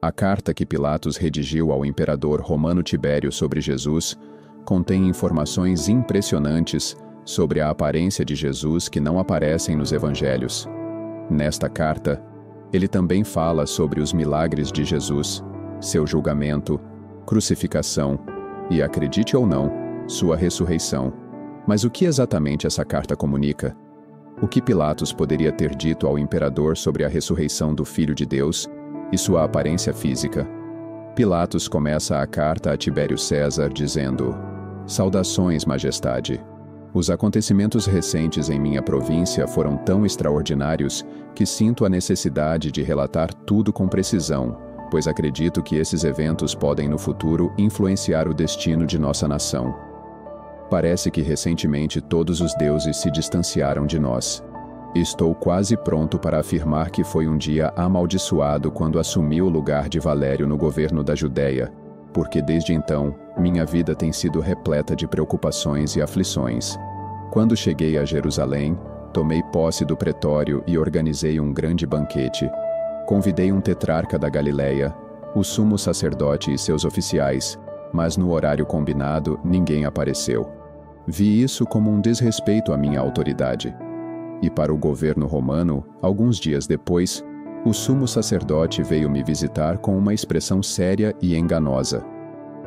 A carta que Pilatos redigiu ao imperador romano Tibério sobre Jesus contém informações impressionantes sobre a aparência de Jesus que não aparecem nos evangelhos. Nesta carta, ele também fala sobre os milagres de Jesus, seu julgamento, crucificação e, acredite ou não, sua ressurreição. Mas o que exatamente essa carta comunica? O que Pilatos poderia ter dito ao imperador sobre a ressurreição do Filho de Deus e sua aparência física? Pilatos começa a carta a Tibério César dizendo: "Saudações, Majestade. Os acontecimentos recentes em minha província foram tão extraordinários que sinto a necessidade de relatar tudo com precisão, pois acredito que esses eventos podem no futuro influenciar o destino de nossa nação. Parece que recentemente todos os deuses se distanciaram de nós. Estou quase pronto para afirmar que foi um dia amaldiçoado quando assumi o lugar de Valério no governo da Judéia, porque desde então, minha vida tem sido repleta de preocupações e aflições. Quando cheguei a Jerusalém, tomei posse do pretório e organizei um grande banquete. Convidei um tetrarca da Galileia, o sumo sacerdote e seus oficiais, mas no horário combinado ninguém apareceu. Vi isso como um desrespeito à minha autoridade. E para o governo romano, alguns dias depois, o sumo sacerdote veio me visitar com uma expressão séria e enganosa.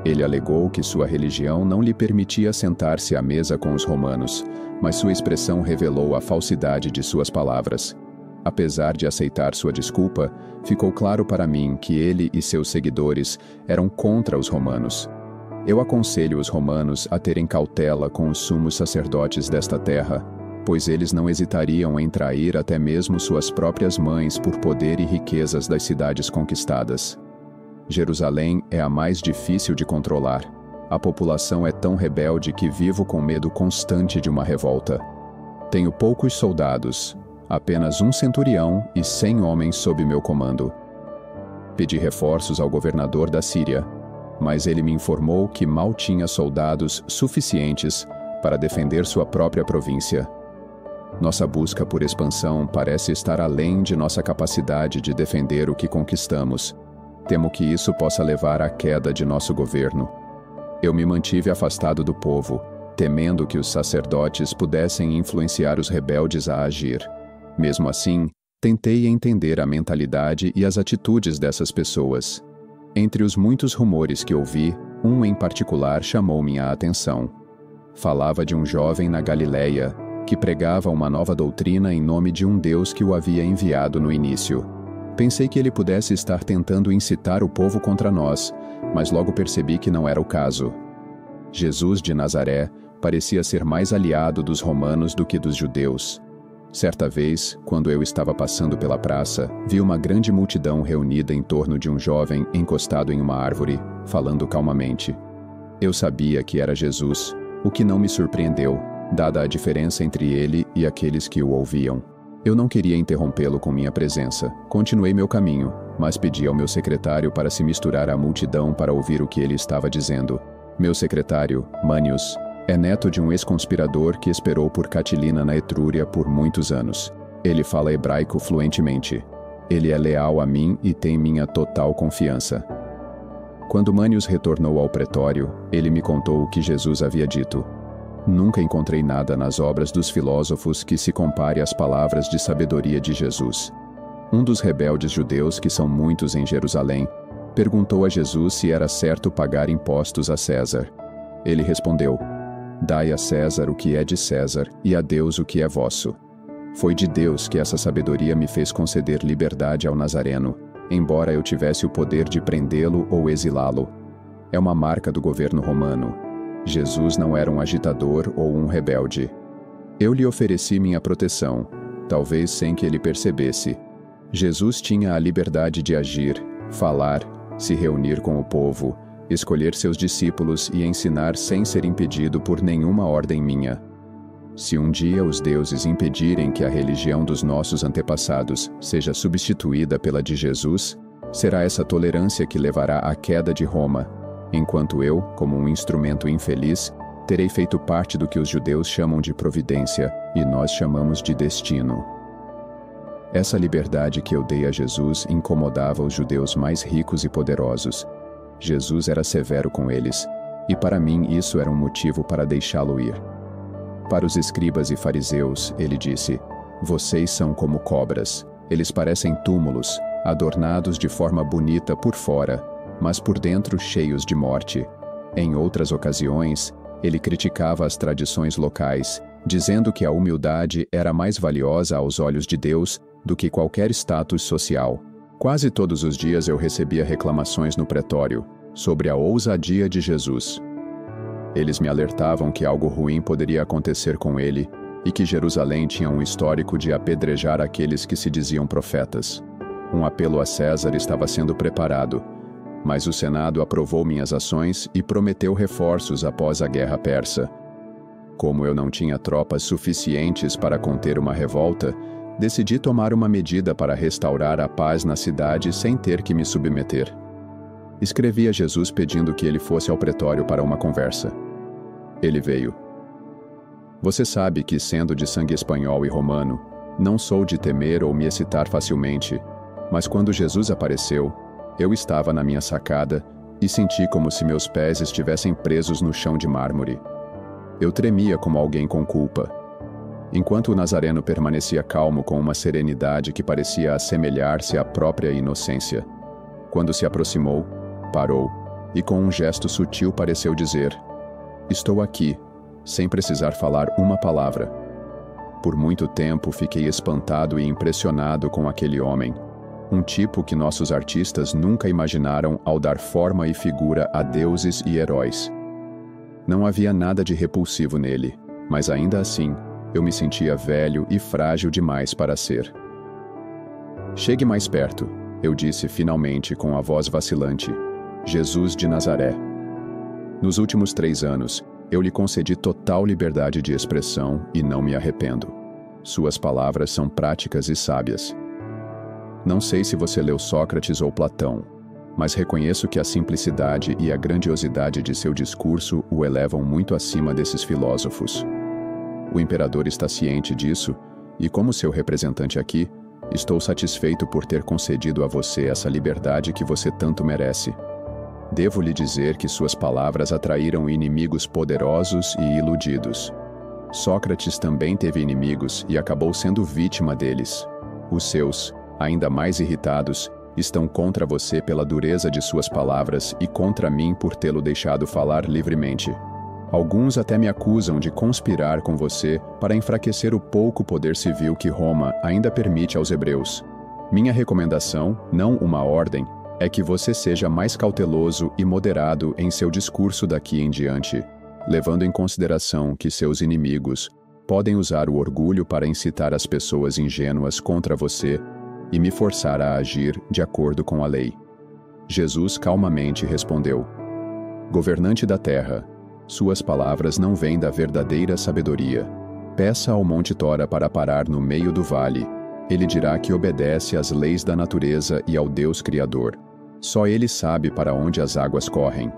Ele alegou que sua religião não lhe permitia sentar-se à mesa com os romanos, mas sua expressão revelou a falsidade de suas palavras. Apesar de aceitar sua desculpa, ficou claro para mim que ele e seus seguidores eram contra os romanos. Eu aconselho os romanos a terem cautela com os sumos sacerdotes desta terra, pois eles não hesitariam em trair até mesmo suas próprias mães por poder e riquezas das cidades conquistadas. Jerusalém é a mais difícil de controlar. A população é tão rebelde que vivo com medo constante de uma revolta. Tenho poucos soldados, apenas um centurião e 100 homens sob meu comando. Pedi reforços ao governador da Síria, mas ele me informou que mal tinha soldados suficientes para defender sua própria província. Nossa busca por expansão parece estar além de nossa capacidade de defender o que conquistamos. Temo que isso possa levar à queda de nosso governo. Eu me mantive afastado do povo, temendo que os sacerdotes pudessem influenciar os rebeldes a agir. Mesmo assim, tentei entender a mentalidade e as atitudes dessas pessoas. Entre os muitos rumores que ouvi, um em particular chamou minha atenção. Falava de um jovem na Galileia que pregava uma nova doutrina em nome de um Deus que o havia enviado no início. Pensei que ele pudesse estar tentando incitar o povo contra nós, mas logo percebi que não era o caso. Jesus de Nazaré parecia ser mais aliado dos romanos do que dos judeus. Certa vez, quando eu estava passando pela praça, vi uma grande multidão reunida em torno de um jovem encostado em uma árvore, falando calmamente. Eu sabia que era Jesus, o que não me surpreendeu, dada a diferença entre ele e aqueles que o ouviam. Eu não queria interrompê-lo com minha presença. Continuei meu caminho, mas pedi ao meu secretário para se misturar à multidão para ouvir o que ele estava dizendo. Meu secretário, Manius, é neto de um ex-conspirador que esperou por Catilina na Etrúria por muitos anos. Ele fala hebraico fluentemente. Ele é leal a mim e tem minha total confiança. Quando Manius retornou ao pretório, ele me contou o que Jesus havia dito. Nunca encontrei nada nas obras dos filósofos que se compare às palavras de sabedoria de Jesus. Um dos rebeldes judeus, que são muitos em Jerusalém, perguntou a Jesus se era certo pagar impostos a César. Ele respondeu: "Dai a César o que é de César e a Deus o que é vosso." Foi de Deus que essa sabedoria me fez conceder liberdade ao Nazareno, embora eu tivesse o poder de prendê-lo ou exilá-lo. É uma marca do governo romano. Jesus não era um agitador ou um rebelde. Eu lhe ofereci minha proteção, talvez sem que ele percebesse. Jesus tinha a liberdade de agir, falar, se reunir com o povo, escolher seus discípulos e ensinar sem ser impedido por nenhuma ordem minha. Se um dia os deuses impedirem que a religião dos nossos antepassados seja substituída pela de Jesus, será essa tolerância que levará à queda de Roma, enquanto eu, como um instrumento infeliz, terei feito parte do que os judeus chamam de providência e nós chamamos de destino. Essa liberdade que eu dei a Jesus incomodava os judeus mais ricos e poderosos. Jesus era severo com eles, e para mim isso era um motivo para deixá-lo ir. Para os escribas e fariseus, ele disse: "Vocês são como cobras. Eles parecem túmulos, adornados de forma bonita por fora, mas por dentro cheios de morte." Em outras ocasiões, ele criticava as tradições locais, dizendo que a humildade era mais valiosa aos olhos de Deus do que qualquer status social. Quase todos os dias eu recebia reclamações no pretório sobre a ousadia de Jesus. Eles me alertavam que algo ruim poderia acontecer com ele e que Jerusalém tinha um histórico de apedrejar aqueles que se diziam profetas. Um apelo a César estava sendo preparado, mas o Senado aprovou minhas ações e prometeu reforços após a guerra persa. Como eu não tinha tropas suficientes para conter uma revolta, decidi tomar uma medida para restaurar a paz na cidade sem ter que me submeter. Escrevi a Jesus pedindo que ele fosse ao pretório para uma conversa. Ele veio. Você sabe que, sendo de sangue espanhol e romano, não sou de temer ou me excitar facilmente, mas quando Jesus apareceu, eu estava na minha sacada e senti como se meus pés estivessem presos no chão de mármore. Eu tremia como alguém com culpa. Enquanto o Nazareno permanecia calmo com uma serenidade que parecia assemelhar-se à própria inocência. Quando se aproximou, parou e com um gesto sutil pareceu dizer: "Estou aqui", sem precisar falar uma palavra. Por muito tempo fiquei espantado e impressionado com aquele homem, um tipo que nossos artistas nunca imaginaram ao dar forma e figura a deuses e heróis. Não havia nada de repulsivo nele, mas ainda assim, eu me sentia velho e frágil demais para ser. "Chegue mais perto", eu disse finalmente com a voz vacilante. "Jesus de Nazaré." Nos últimos 3 anos, eu lhe concedi total liberdade de expressão e não me arrependo. Suas palavras são práticas e sábias. Não sei se você leu Sócrates ou Platão, mas reconheço que a simplicidade e a grandiosidade de seu discurso o elevam muito acima desses filósofos. O imperador está ciente disso, e como seu representante aqui, estou satisfeito por ter concedido a você essa liberdade que você tanto merece. Devo lhe dizer que suas palavras atraíram inimigos poderosos e iludidos. Sócrates também teve inimigos e acabou sendo vítima deles. Os seus, ainda mais irritados, estão contra você pela dureza de suas palavras e contra mim por tê-lo deixado falar livremente. Alguns até me acusam de conspirar com você para enfraquecer o pouco poder civil que Roma ainda permite aos hebreus. Minha recomendação, não uma ordem, é que você seja mais cauteloso e moderado em seu discurso daqui em diante, levando em consideração que seus inimigos podem usar o orgulho para incitar as pessoas ingênuas contra você e me forçar a agir de acordo com a lei. Jesus calmamente respondeu: "Governante da terra, suas palavras não vêm da verdadeira sabedoria. Peça ao Monte Tora para parar no meio do vale. Ele dirá que obedece às leis da natureza e ao Deus Criador. Só ele sabe para onde as águas correm.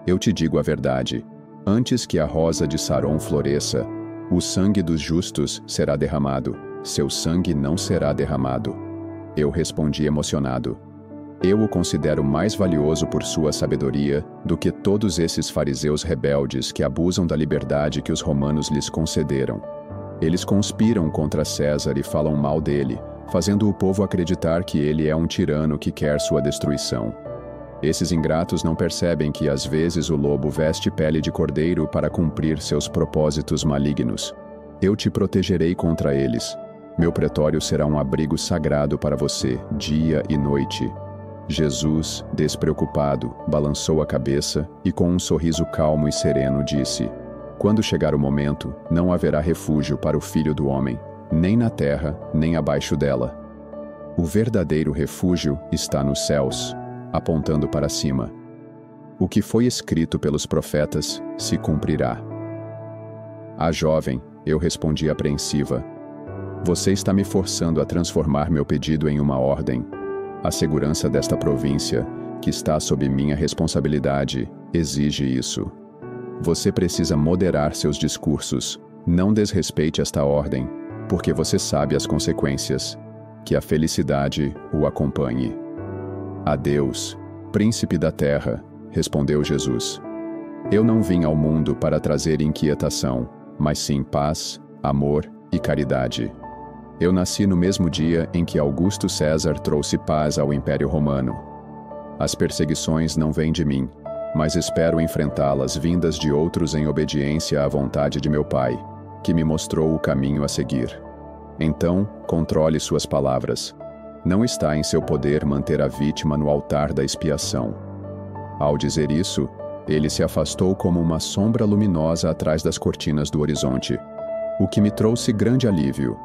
Eu te digo a verdade. Antes que a rosa de Saron floresça, o sangue dos justos será derramado. Seu sangue não será derramado." Eu respondi emocionado: "Eu o considero mais valioso por sua sabedoria do que todos esses fariseus rebeldes que abusam da liberdade que os romanos lhes concederam. Eles conspiram contra César e falam mal dele, fazendo o povo acreditar que ele é um tirano que quer sua destruição. Esses ingratos não percebem que às vezes o lobo veste pele de cordeiro para cumprir seus propósitos malignos. Eu te protegerei contra eles. Meu pretório será um abrigo sagrado para você, dia e noite." Jesus, despreocupado, balançou a cabeça e com um sorriso calmo e sereno disse: "Quando chegar o momento, não haverá refúgio para o Filho do Homem, nem na terra, nem abaixo dela. O verdadeiro refúgio está nos céus", apontando para cima. "O que foi escrito pelos profetas se cumprirá." "Ah, jovem", eu respondi apreensiva, "você está me forçando a transformar meu pedido em uma ordem. A segurança desta província, que está sob minha responsabilidade, exige isso. Você precisa moderar seus discursos. Não desrespeite esta ordem, porque você sabe as consequências. que a felicidade o acompanhe. Adeus, príncipe da terra, respondeu Jesus. Eu não vim ao mundo para trazer inquietação, mas sim paz, amor e caridade. Eu nasci no mesmo dia em que Augusto César trouxe paz ao Império Romano. As perseguições não vêm de mim, mas espero enfrentá-las vindas de outros em obediência à vontade de meu Pai, que me mostrou o caminho a seguir. Então, controle suas palavras. Não está em seu poder manter a vítima no altar da expiação. Ao dizer isso, ele se afastou como uma sombra luminosa atrás das cortinas do horizonte, o que me trouxe grande alívio,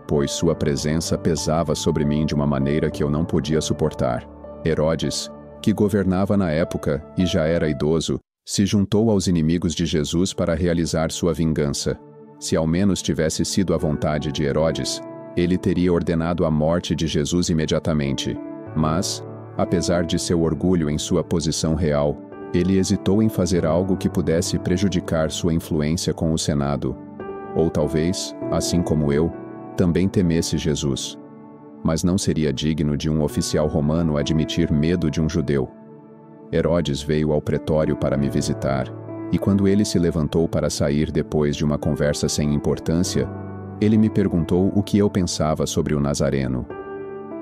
pois sua presença pesava sobre mim de uma maneira que eu não podia suportar. Herodes, que governava na época e já era idoso, se juntou aos inimigos de Jesus para realizar sua vingança. Se ao menos tivesse sido a vontade de Herodes, ele teria ordenado a morte de Jesus imediatamente. Mas, apesar de seu orgulho em sua posição real, ele hesitou em fazer algo que pudesse prejudicar sua influência com o Senado. Ou talvez, assim como eu, também temesse Jesus. Mas não seria digno de um oficial romano admitir medo de um judeu. Herodes veio ao pretório para me visitar, e quando ele se levantou para sair depois de uma conversa sem importância, ele me perguntou o que eu pensava sobre o Nazareno.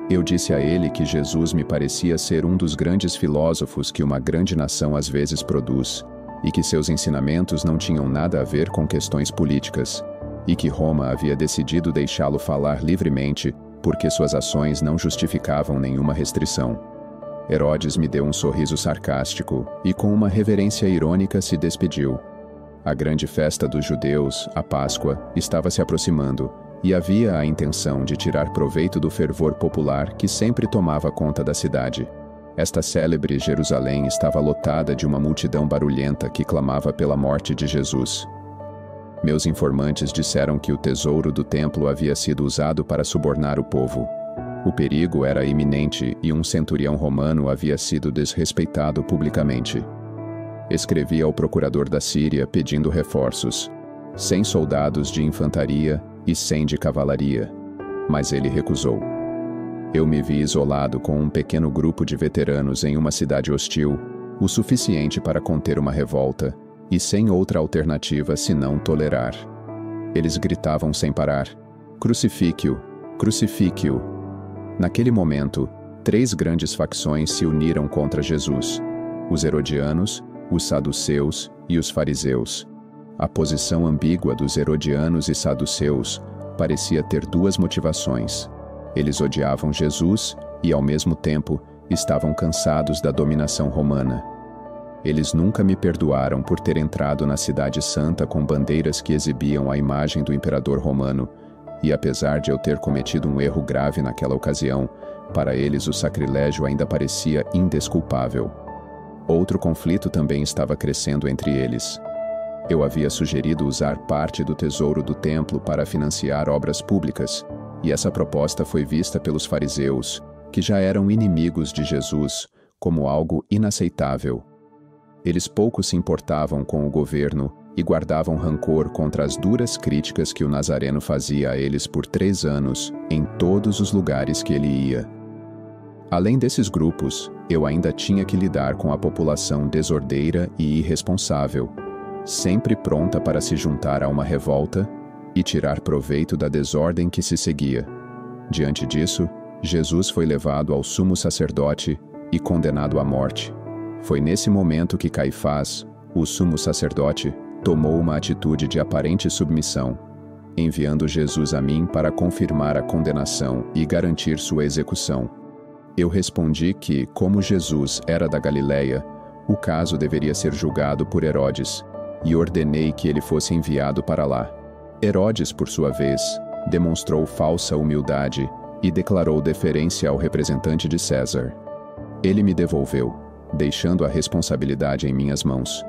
Eu disse a ele que Jesus me parecia ser um dos grandes filósofos que uma grande nação às vezes produz, e que seus ensinamentos não tinham nada a ver com questões políticas, e que Roma havia decidido deixá-lo falar livremente porque suas ações não justificavam nenhuma restrição. Herodes me deu um sorriso sarcástico e com uma reverência irônica se despediu. A grande festa dos judeus, a Páscoa, estava se aproximando, e havia a intenção de tirar proveito do fervor popular que sempre tomava conta da cidade. Esta célebre Jerusalém estava lotada de uma multidão barulhenta que clamava pela morte de Jesus. Meus informantes disseram que o tesouro do templo havia sido usado para subornar o povo. O perigo era iminente e um centurião romano havia sido desrespeitado publicamente. Escrevi ao procurador da Síria pedindo reforços, 100 soldados de infantaria e 100 de cavalaria, mas ele recusou. Eu me vi isolado com um pequeno grupo de veteranos em uma cidade hostil, o suficiente para conter uma revolta, e sem outra alternativa senão tolerar. Eles gritavam sem parar: "Crucifique-o! Crucifique-o!" Naquele momento, 3 grandes facções se uniram contra Jesus: os herodianos, os saduceus e os fariseus. A posição ambígua dos herodianos e saduceus parecia ter 2 motivações. Eles odiavam Jesus e, ao mesmo tempo, estavam cansados da dominação romana. Eles nunca me perdoaram por ter entrado na Cidade Santa com bandeiras que exibiam a imagem do imperador romano, e apesar de eu ter cometido um erro grave naquela ocasião, para eles o sacrilégio ainda parecia indesculpável. Outro conflito também estava crescendo entre eles. Eu havia sugerido usar parte do tesouro do templo para financiar obras públicas, e essa proposta foi vista pelos fariseus, que já eram inimigos de Jesus, como algo inaceitável. Eles pouco se importavam com o governo e guardavam rancor contra as duras críticas que o Nazareno fazia a eles por 3 anos, em todos os lugares que ele ia. Além desses grupos, eu ainda tinha que lidar com a população desordeira e irresponsável, sempre pronta para se juntar a uma revolta e tirar proveito da desordem que se seguia. Diante disso, Jesus foi levado ao sumo sacerdote e condenado à morte. Foi nesse momento que Caifás, o sumo sacerdote, tomou uma atitude de aparente submissão, enviando Jesus a mim para confirmar a condenação e garantir sua execução. Eu respondi que, como Jesus era da Galileia, o caso deveria ser julgado por Herodes, e ordenei que ele fosse enviado para lá. Herodes, por sua vez, demonstrou falsa humildade e declarou deferência ao representante de César. Ele me devolveu, deixando a responsabilidade em minhas mãos.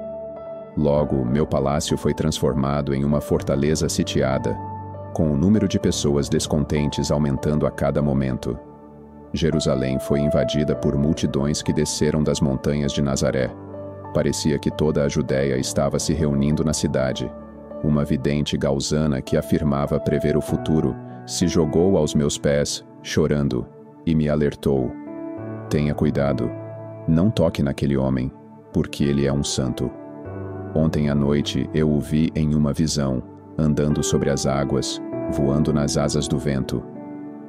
Logo, meu palácio foi transformado em uma fortaleza sitiada, com o número de pessoas descontentes aumentando a cada momento. Jerusalém foi invadida por multidões que desceram das montanhas de Nazaré. Parecia que toda a Judéia estava se reunindo na cidade. Uma vidente gausana que afirmava prever o futuro se jogou aos meus pés, chorando, e me alertou: tenha cuidado, não toque naquele homem, porque ele é um santo. Ontem à noite eu o vi em uma visão, andando sobre as águas, voando nas asas do vento.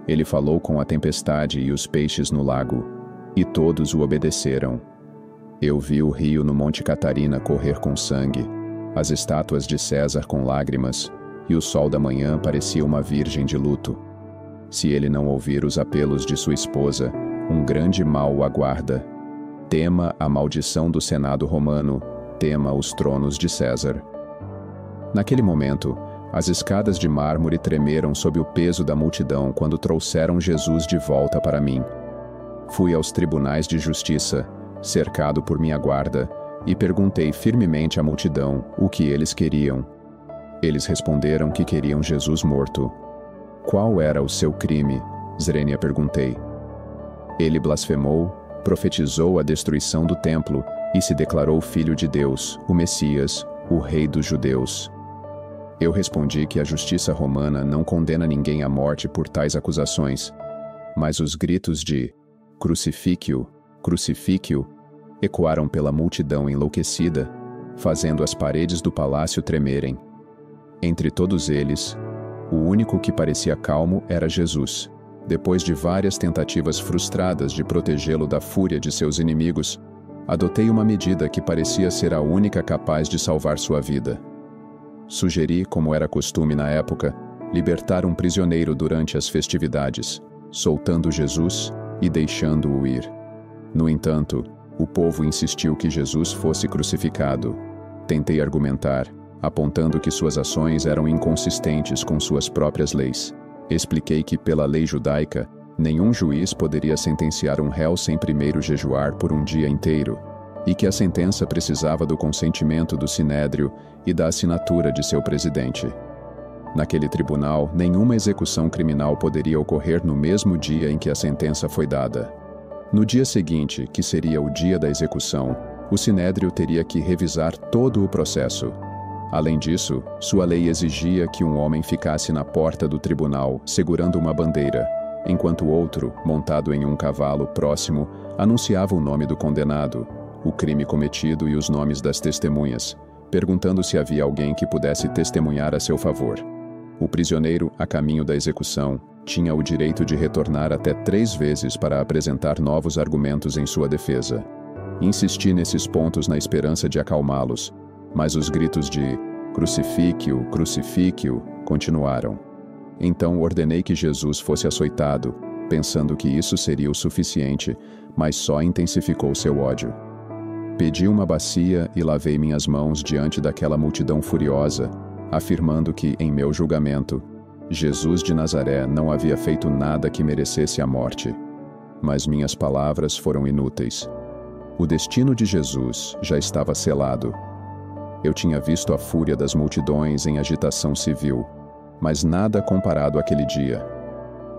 Ele falou com a tempestade e os peixes no lago, e todos o obedeceram. Eu vi o rio no Monte Catarina correr com sangue, as estátuas de César com lágrimas, e o sol da manhã parecia uma virgem de luto. Se ele não ouvir os apelos de sua esposa, um grande mal o aguarda. Tema a maldição do Senado romano, tema os tronos de César. Naquele momento, as escadas de mármore tremeram sob o peso da multidão quando trouxeram Jesus de volta para mim. Fui aos tribunais de justiça, cercado por minha guarda, e perguntei firmemente à multidão o que eles queriam. Eles responderam que queriam Jesus morto. Qual era o seu crime? Zrenia perguntei. Ele blasfemou, profetizou a destruição do templo e se declarou filho de Deus, o Messias, o Rei dos Judeus. Eu respondi que a justiça romana não condena ninguém à morte por tais acusações, mas os gritos de "Crucifique-o, crucifique-o" ecoaram pela multidão enlouquecida, fazendo as paredes do palácio tremerem. Entre todos eles, o único que parecia calmo era Jesus. Depois de várias tentativas frustradas de protegê-lo da fúria de seus inimigos, adotei uma medida que parecia ser a única capaz de salvar sua vida. Sugeri, como era costume na época, libertar um prisioneiro durante as festividades, soltando Jesus e deixando-o ir. No entanto, o povo insistiu que Jesus fosse crucificado. Tentei argumentar, apontando que suas ações eram inconsistentes com suas próprias leis. Expliquei que, pela lei judaica, nenhum juiz poderia sentenciar um réu sem primeiro jejuar por um dia inteiro, e que a sentença precisava do consentimento do sinédrio e da assinatura de seu presidente. Naquele tribunal, nenhuma execução criminal poderia ocorrer no mesmo dia em que a sentença foi dada. No dia seguinte, que seria o dia da execução, o sinédrio teria que revisar todo o processo. Além disso, sua lei exigia que um homem ficasse na porta do tribunal, segurando uma bandeira, enquanto outro, montado em um cavalo próximo, anunciava o nome do condenado, o crime cometido e os nomes das testemunhas, perguntando se havia alguém que pudesse testemunhar a seu favor. O prisioneiro, a caminho da execução, tinha o direito de retornar até 3 vezes para apresentar novos argumentos em sua defesa. Insisti nesses pontos na esperança de acalmá-los, mas os gritos de "Crucifique-o, crucifique-o" continuaram. Então ordenei que Jesus fosse açoitado, pensando que isso seria o suficiente, mas só intensificou seu ódio. Pedi uma bacia e lavei minhas mãos diante daquela multidão furiosa, afirmando que, em meu julgamento, Jesus de Nazaré não havia feito nada que merecesse a morte. Mas minhas palavras foram inúteis. O destino de Jesus já estava selado. Eu tinha visto a fúria das multidões em agitação civil, mas nada comparado àquele dia.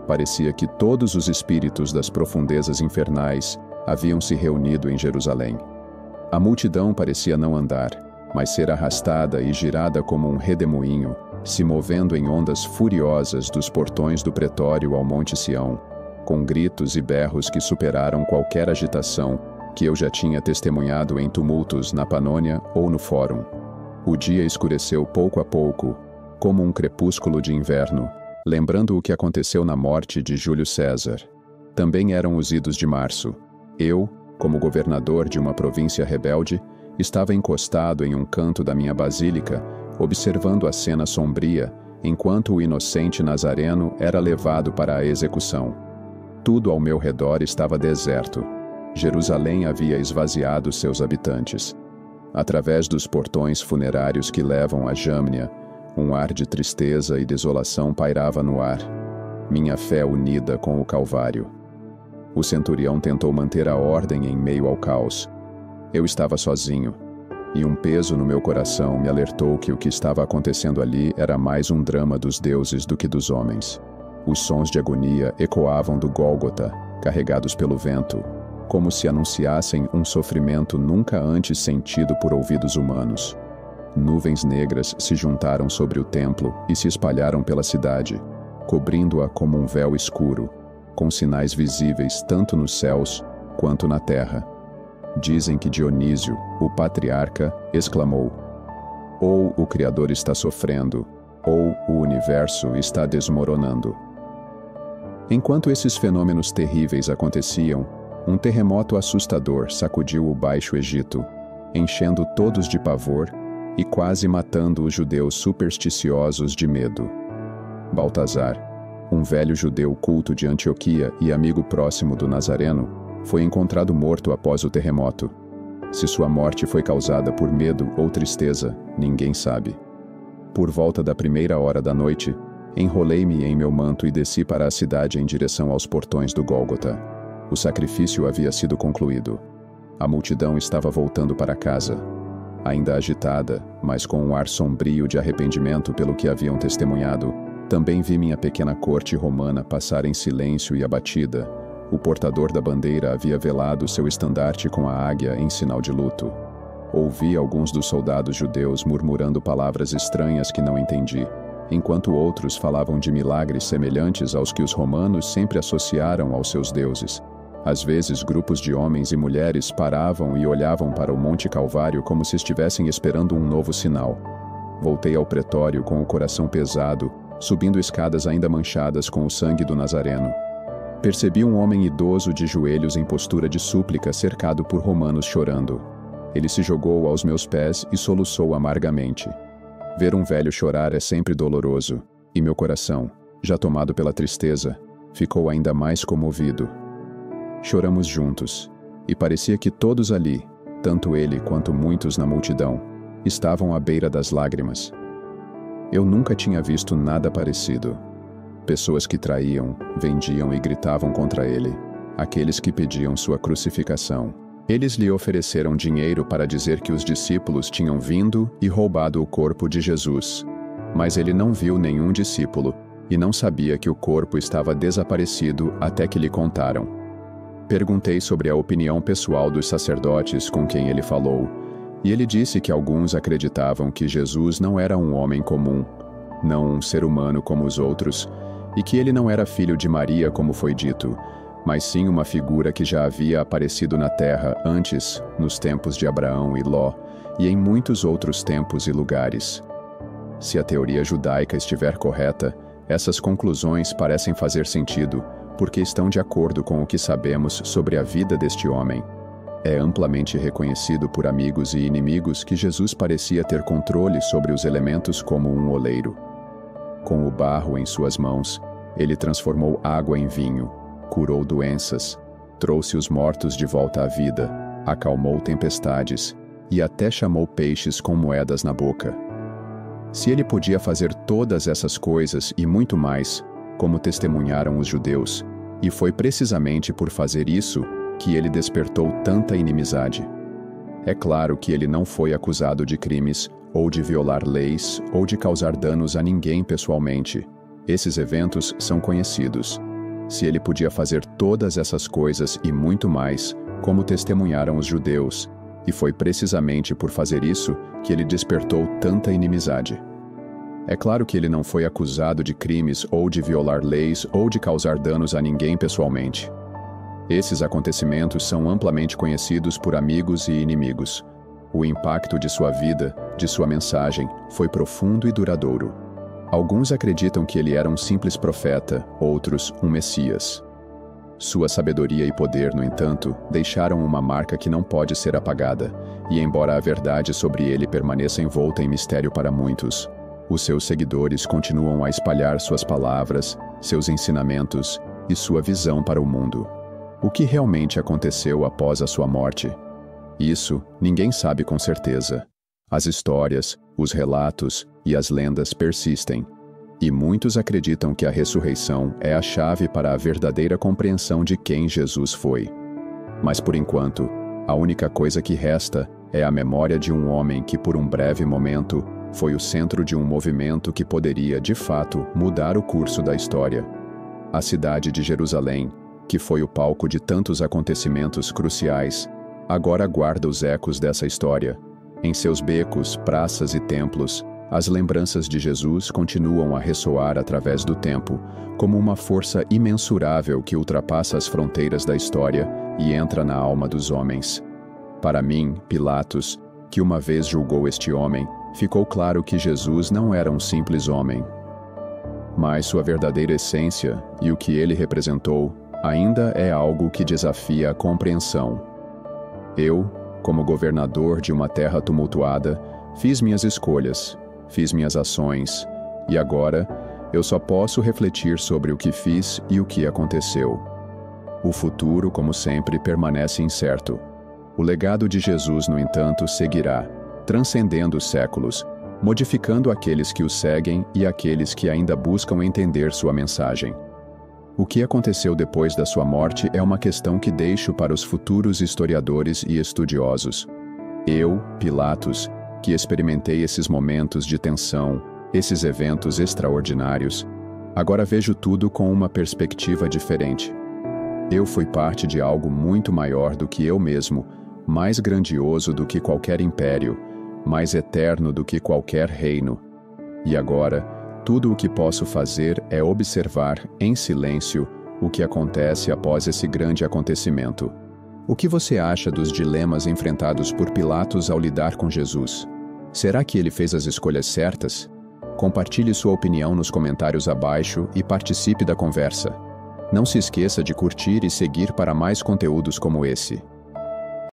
Parecia que todos os espíritos das profundezas infernais haviam se reunido em Jerusalém. A multidão parecia não andar, mas ser arrastada e girada como um redemoinho, se movendo em ondas furiosas dos portões do pretório ao Monte Sião, com gritos e berros que superaram qualquer agitação que eu já tinha testemunhado em tumultos na Panônia ou no Fórum. O dia escureceu pouco a pouco, como um crepúsculo de inverno, lembrando o que aconteceu na morte de Júlio César. Também eram os idos de março. Eu, como governador de uma província rebelde, estava encostado em um canto da minha basílica, observando a cena sombria, enquanto o inocente Nazareno era levado para a execução. Tudo ao meu redor estava deserto. Jerusalém havia esvaziado seus habitantes. Através dos portões funerários que levam a Jâmnia, um ar de tristeza e desolação pairava no ar. Minha fé unida com o Calvário. O centurião tentou manter a ordem em meio ao caos. Eu estava sozinho, e um peso no meu coração me alertou que o que estava acontecendo ali era mais um drama dos deuses do que dos homens. Os sons de agonia ecoavam do Gólgota, carregados pelo vento, como se anunciassem um sofrimento nunca antes sentido por ouvidos humanos. Nuvens negras se juntaram sobre o templo e se espalharam pela cidade, cobrindo-a como um véu escuro, com sinais visíveis tanto nos céus quanto na terra. Dizem que Dionísio, o patriarca, exclamou: ou o Criador está sofrendo, ou o universo está desmoronando. Enquanto esses fenômenos terríveis aconteciam, um terremoto assustador sacudiu o Baixo Egito, enchendo todos de pavor e quase matando os judeus supersticiosos de medo. Baltazar, um velho judeu culto de Antioquia e amigo próximo do Nazareno, foi encontrado morto após o terremoto. Se sua morte foi causada por medo ou tristeza, ninguém sabe. Por volta da 1ª hora da noite, enrolei-me em meu manto e desci para a cidade em direção aos portões do Gólgota. O sacrifício havia sido concluído. A multidão estava voltando para casa, ainda agitada, mas com um ar sombrio de arrependimento pelo que haviam testemunhado. Também vi minha pequena corte romana passar em silêncio e abatida. O portador da bandeira havia velado seu estandarte com a águia em sinal de luto. Ouvi alguns dos soldados judeus murmurando palavras estranhas que não entendi, enquanto outros falavam de milagres semelhantes aos que os romanos sempre associaram aos seus deuses. Às vezes, grupos de homens e mulheres paravam e olhavam para o Monte Calvário como se estivessem esperando um novo sinal. Voltei ao pretório com o coração pesado, subindo escadas ainda manchadas com o sangue do Nazareno. Percebi um homem idoso de joelhos em postura de súplica, cercado por romanos chorando. Ele se jogou aos meus pés e soluçou amargamente. Ver um velho chorar é sempre doloroso, e meu coração, já tomado pela tristeza, ficou ainda mais comovido. Choramos juntos, e parecia que todos ali, tanto ele quanto muitos na multidão, estavam à beira das lágrimas. Eu nunca tinha visto nada parecido. Pessoas que traíam, vendiam e gritavam contra ele, aqueles que pediam sua crucificação. Eles lhe ofereceram dinheiro para dizer que os discípulos tinham vindo e roubado o corpo de Jesus. Mas ele não viu nenhum discípulo e não sabia que o corpo estava desaparecido até que lhe contaram. Perguntei sobre a opinião pessoal dos sacerdotes com quem ele falou, e ele disse que alguns acreditavam que Jesus não era um homem comum, não um ser humano como os outros, e que ele não era filho de Maria como foi dito, mas sim uma figura que já havia aparecido na Terra antes, nos tempos de Abraão e Ló, e em muitos outros tempos e lugares. Se a teoria judaica estiver correta, essas conclusões parecem fazer sentido, porque estão de acordo com o que sabemos sobre a vida deste homem. É amplamente reconhecido por amigos e inimigos que Jesus parecia ter controle sobre os elementos como um oleiro. Com o barro em suas mãos, ele transformou água em vinho, curou doenças, trouxe os mortos de volta à vida, acalmou tempestades e até chamou peixes com moedas na boca. Se ele podia fazer todas essas coisas e muito mais, como testemunharam os judeus, e foi precisamente por fazer isso que ele despertou tanta inimizade. É claro que ele não foi acusado de crimes, ou de violar leis, ou de causar danos a ninguém pessoalmente. Esses eventos são conhecidos. Se ele podia fazer todas essas coisas e muito mais, como testemunharam os judeus, e foi precisamente por fazer isso que ele despertou tanta inimizade. É claro que ele não foi acusado de crimes ou de violar leis ou de causar danos a ninguém pessoalmente. Esses acontecimentos são amplamente conhecidos por amigos e inimigos. O impacto de sua vida, de sua mensagem, foi profundo e duradouro. Alguns acreditam que ele era um simples profeta, outros, um Messias. Sua sabedoria e poder, no entanto, deixaram uma marca que não pode ser apagada, e embora a verdade sobre ele permaneça envolta em mistério para muitos, os seus seguidores continuam a espalhar suas palavras, seus ensinamentos e sua visão para o mundo. O que realmente aconteceu após a sua morte? Isso ninguém sabe com certeza. As histórias, os relatos e as lendas persistem, e muitos acreditam que a ressurreição é a chave para a verdadeira compreensão de quem Jesus foi. Mas por enquanto, a única coisa que resta é a memória de um homem que por um breve momento foi o centro de um movimento que poderia, de fato, mudar o curso da história. A cidade de Jerusalém, que foi o palco de tantos acontecimentos cruciais, agora guarda os ecos dessa história. Em seus becos, praças e templos, As lembranças de Jesus continuam a ressoar através do tempo, como uma força imensurável que ultrapassa as fronteiras da história e entra na alma dos homens. Para mim, Pilatos, que uma vez julgou este homem, ficou claro que Jesus não era um simples homem. Mas sua verdadeira essência e o que ele representou ainda é algo que desafia a compreensão. Eu, como governador de uma terra tumultuada, fiz minhas escolhas, fiz minhas ações, e agora eu só posso refletir sobre o que fiz e o que aconteceu. O futuro, como sempre, permanece incerto. O legado de Jesus, no entanto, seguirá, transcendendo os séculos, modificando aqueles que o seguem e aqueles que ainda buscam entender sua mensagem. O que aconteceu depois da sua morte é uma questão que deixo para os futuros historiadores e estudiosos. Eu, Pilatos, que experimentei esses momentos de tensão, esses eventos extraordinários, agora vejo tudo com uma perspectiva diferente. Eu fui parte de algo muito maior do que eu mesmo, mais grandioso do que qualquer império, mais eterno do que qualquer reino. E agora, tudo o que posso fazer é observar, em silêncio, o que acontece após esse grande acontecimento. O que você acha dos dilemas enfrentados por Pilatos ao lidar com Jesus? Será que ele fez as escolhas certas? Compartilhe sua opinião nos comentários abaixo e participe da conversa. Não se esqueça de curtir e seguir para mais conteúdos como esse.